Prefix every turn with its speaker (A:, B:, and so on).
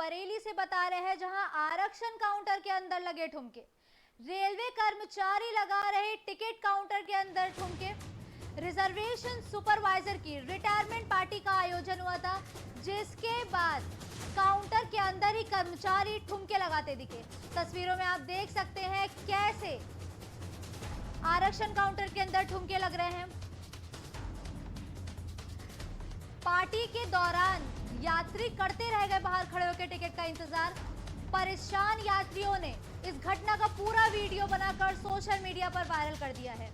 A: बरेली से बता रहे हैं, जहां आरक्षण काउंटर के अंदर लगे ठुमके। रेलवे कर्मचारी लगा रहे टिकट काउंटर के अंदर ठुमके। रिजर्वेशन सुपरवाइजर की रिटायरमेंट पार्टी का आयोजन हुआ था, जिसके बाद काउंटर के अंदर ही कर्मचारी ठुमके लगाते दिखे। तस्वीरों में आप देख सकते हैं कैसे आरक्षण काउंटर के अंदर ठुमके लग रहे हैं। पार्टी के दौरान यात्री करते रह गए बाहर खड़े होकर टिकट का इंतजार। परेशान यात्रियों ने इस घटना का पूरा वीडियो बनाकर सोशल मीडिया पर वायरल कर दिया है।